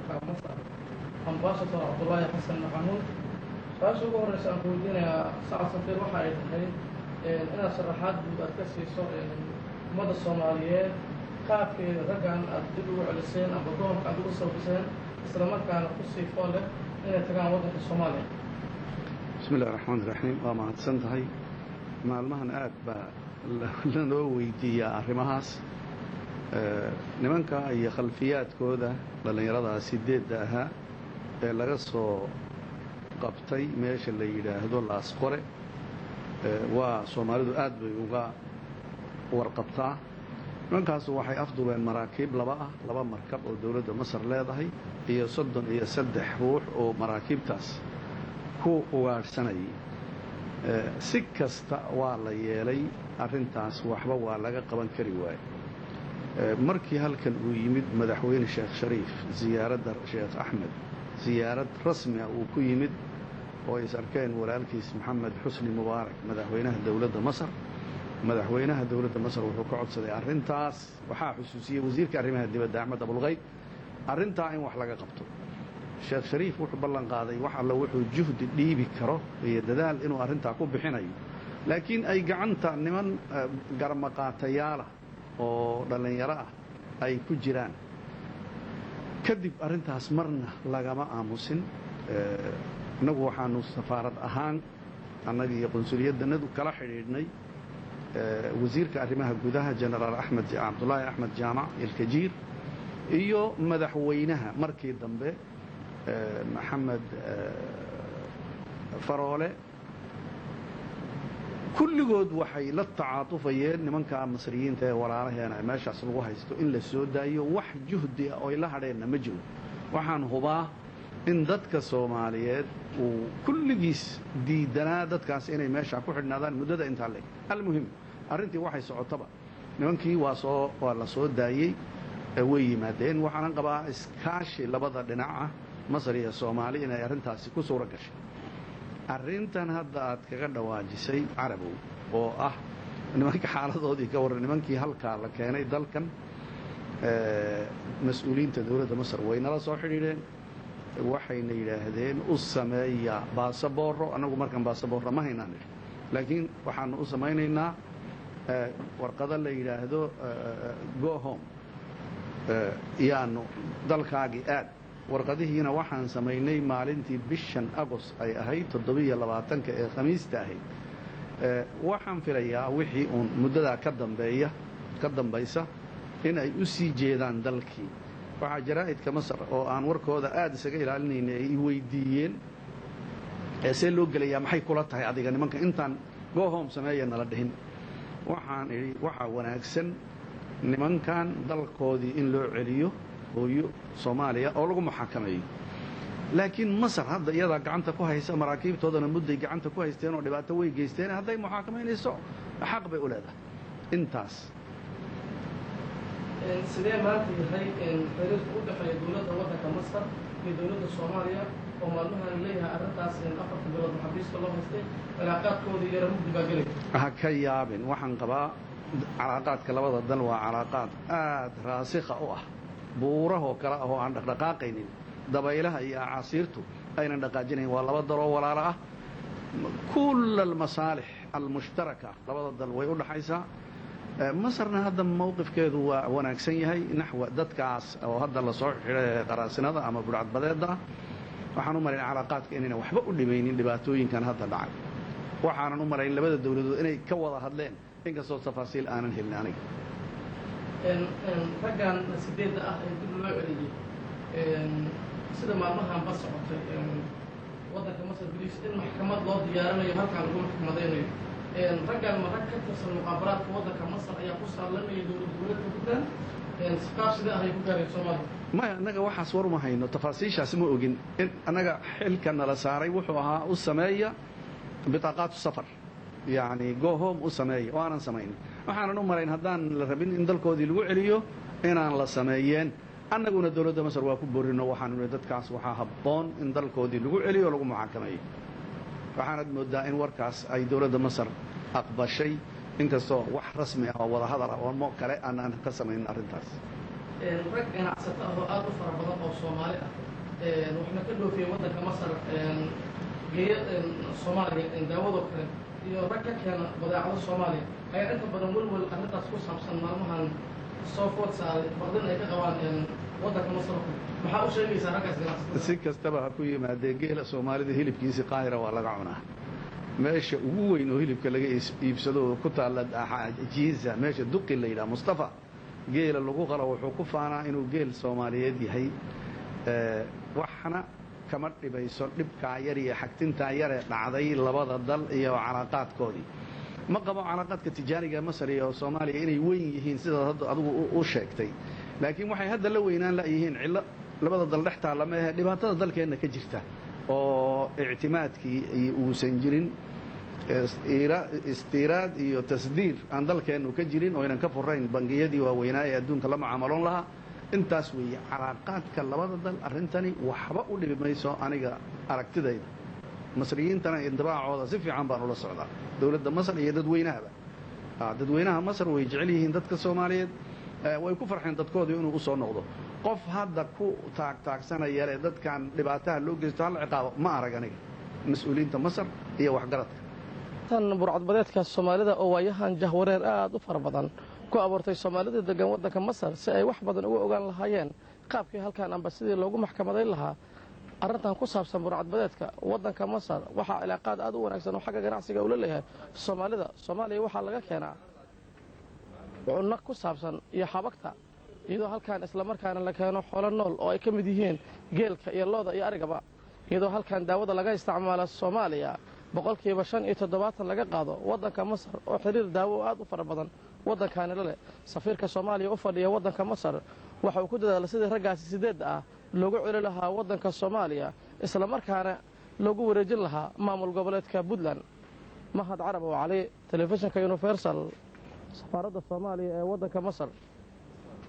waddanka Masar ambassador Abdullahi Xasan Maxamuud taas ugu horeysa aan weydiinayaa Sacad Safir waxa ay tahay inaad sharaxaad guud aad ka siiso ummadda Soomaaliyeed qaabkii raggan aad dib ugu celiseen ama doonka aad ugu sawirteen isla markaana ku sii foole inay tagaan waddanka Soomaaliya. Bismillaahi Raxmaani Raxiim. waa mahadsan tahay maalmahan aad baa lanoo weydiiyaa arrimahaas nimanka iyo khalfiyaadkooda dhallinyarada sideedda ahaa ee laga soo qabtay meesha la yidhaahdo Laasqore waa Soomaalidu aad bay uga warqabtaa. nimankaasu waxay afduleen maraakiib laba markab oo dowladda Masar leedahay iyo 33 ruux oo maraakiibtaas ku ugaadhsanayay. si kasta waa la yeelay arrintaas waxba waa laga qaban kari waayey. markii halkan uu yimid madaxweyne Sheekh Shariif ziyaaradda Sheekh Axmed ziyaarad rasmi ah uu ku yimid oo is arkeen walaalkiis Maxamed Xusni Mubaarak madaxweynaha dowladda Masar. madaxweynaha dowladda Masar wuxuu ka codsaday arrintaas waxaa xusuusiyey wasiirka arrimaha dibadda Axmed Abulqayd arrintaa in wax laga qabto. Sheekh Shariif wuxuu ballan qaaday wax alla wuxuu juhdi dhiibi karo iyo dadaal inuu arrintaa ku bixinayo laakiin ay gacanta niman garmaqaatayaal ah oo dhallinyaro ah ay ku jiraan. kadib arrintaas marna lagama aamusin. innagu waxaanu safaarad ahaan annaga iyo qunsuliyaddanadu kala xidhiidhnay wasiirka arrimaha gudaha jenaraal Cabdullaahi Axmed Jaamac Ilkajiir iyo madaxweynaha markii dambe Maxamed Faroole kulligood waxay la tacaatufayeen nimanka masriyiinta ee walaalaheena meeshaas lagu haysto in la soo daayo wax juhdi ah oo la hadheenna ma jiro. waxaan hubaa in dadka Soomaaliyeed uu kulligiis diidanaa dadkaas inay meesha ku xidhnaadaan muddada intaa leeg. almuhim arrintii waxay socotaba nimankii waa la soo daayey way yimaadeen. waxaan qabaa iskaashi labada dhinac ah Masar iyo Soomaali inay arrintaasi ku suura gashay. arrintan hadda aad kaga dhawaajisay Carabow oo ah nimanka xaaladoodii ka waran nimankii halkaa la keenay dalkan mas'uuliyiinta dowladda Masar way nala soo xidhiidheen waxayna yidhaahdeen u sameeya baasaboorro. annagu markan baasaboorro ma haynaan laakiin waxaanu u samaynaynaa warqado la yidhaahdo go home yaanu dalkaagii aad. warqadihiina waxaan samaynay maalintii bishan Agost ay ahayd 27 ee khamiista ahayd. waxaan filayaa wixii uun muddadaa ka dambaysa in ay u sii jeedaan dalkii. waxaa jaraa'idka Masar oo aan warkooda aad isaga ilaalinaynay ay weydiiyeen see loo gelayaa maxay kula tahay adiga nimanka intaan go home sameeya nala dhihin. waxaan idhi waxaa wanaagsan nimankan dalkoodii in loo celiyo hooyo Soomaaliya oo lagu muxaakameeyo. laakiin Masar hadda iyadaa gacanta ku haysa maraakiibtoodana mudday gacanta ku haysteen oo dhibaato way geysteen hadday muxaakamaynayso xaq bay u leedahay intaas. sidee maanta yahay xiriirka u dhexeeya dowladda waddanka Masar iyo dowladda Soomaaliya oo maalmahan leeyahay arrintaas afarta bilood maxaabiista loo haystay cilaaqaadkooda iyo mugdi baa gelay. ha ka yaabin waxaan qabaa calaaqaadka labada dal waa calaaqaad aad raasikha u ah buurahoo kale ah oo aan dhaqdhaqaaqaynin dabaylaha iyo acaasiirtu aynan dhaqaajinayn. waa laba dal oo walaalo ah kull almasaalix almushtaraka labada dal way u dhaxaysaa. Masarna hadda mowqifkeedu waa wanaagsan yahay naxwa dadkaas oo hadda la soo xidhay qaraasinada ama burcadbadeeda ah. waxaan u malayn calaaqaadka inayna waxba u dhimaynin dhibaatooyinkan hadda dhacay. waxaanan u malayn labada dowladood inay ka wada hadleen inkastoo tafaasiil aanan helin aniga. raggan sideedda ah ee dib loo celiyey sida maalmahan ba socotay waddanka Masar gudihiis in maxkamad loo diyaarinayo halkaan lagu maxkamadaynayo. raggan ma rag ka tirsan muqaabaraadka waddanka Masar ayaa ku saalanaya dowladda Puntland iskaashiga ah ay ku gaareen Soomaaliya. maya annaga waxaas war uma hayno tafaasiishaas ma ogin. in annaga xilka nala saaray wuxuu ahaa u sameeya bitaaqaatu safar yacni go home u sameeya oo aanan samaynin. waxaanan u malayn haddaan la rabin in dalkoodii lagu celiyo inaan la sameeyeen. annaguna dowladda Masar waa ku boorino waxaanu nihi dadkaas waxaa habboon in dalkoodii lagu celiyo oo lagu muxaakameeyo. waxaanad moodaa in warkaas ay dowladda Masar aqbashay inkastoo wax rasmi ah oo wada hadal ah oo kale aan ka samaynin arrintaas. rag ganacsato ah oo aad u fara badan oo Soomaali ah waxna ka dhoofiyay waddanka Masar geeya Soomaaliya daawado kale iyo rag ka keena badeecado Soomaaliya ayaa inta badan walwal arrintaas ku saabsan maalmahan soo food saaray badan ay ka qabaan waddanka Masar maxaa u sheegaysaa raggaas ganacsatada si kastaba ha ku yimaadee geela Soomaalida hilibkiisa qaahira waa laga cunaa meesha ugu weyn oo hilibka laga iibsado ku taala Jiiza meesha duqi la yiraahdo Mustafa geela lagu qalo wuxuu ku faanaa inuu geel Soomaaliyeed yahay waxna kama dhibayso dhibka yar iyo xagtinta yar ee dhacday labada dal iyo calaaqaadkoodii ma qabo calaaqaadka tijaariga Masar iyo Soomaaliya inay weyn yihiin sida hadda adigu u sheegtay laakiin waxay hadda la weynaan la yihiin cilla labada dal dhexta lama aha dhibaatada dalkeena ka jirta oo ictimaadkii uusan jirin istiraad iyo tasdiir aan dalkeenu ka jirin oo inaan ka furayn bangiyadii waaweynaa ee adduunka la macaamaloon lahaa intaas weeye calaaqaadka labada dal arrintani waxba u dhibi mayso aniga aragtidayda masriyiintana intibaacooda si fiican baan ula socdaa dowladda Masar iyo dadweynaha Masar way jecel yihiin dadka Soomaaliyeed way ku farxeen dadkoodii inuu u soo noqdo qof hadda ku taagsanaya ee dadkan dhibaataha loo geysto hal ciqaabo ma arag aniga mas'uuliyiinta Masar iyo waxgaradka tan burcadbadeedka Soomaalida oo waayahan jahwareer aad u fara badan ku abuurtay Soomaalida degan waddanka Masar si ay wax badan uga ogaan lahaayeen qaabkii halkan amba sidii loogu maxkamadeyn lahaa arrintan ku saabsan burcadbadeedka waddanka Masar waxa cilaaqaad aad u wanaagsan oo xagga ganacsiga uu leeyahay Soomaaliya waxa laga keenaa cunno ku saabsan iyo xabagta iyadoo halkan isla markaana la keeno xoolo nool oo ay ka mid yihiin geelka iyo looda iyo arigaba iyadoo halkan daawada laga isticmaalo Soomaaliya boqolkiiba 75 laga qaado waddanka Masar oo xiriir daawo aad u fara badan waddankan leh safiirka Soomaaliya u fadhiya waddanka Masar waxa uu ku dadaalay sidii raggaasi sideed ah loogu celi lahaa waddanka Soomaaliya isla markaana loogu wareejin lahaa maamul goboleedka Puntland Mahad Carab oo Cali telefishinka Universal safaaradda Soomaaliya ee waddanka Masar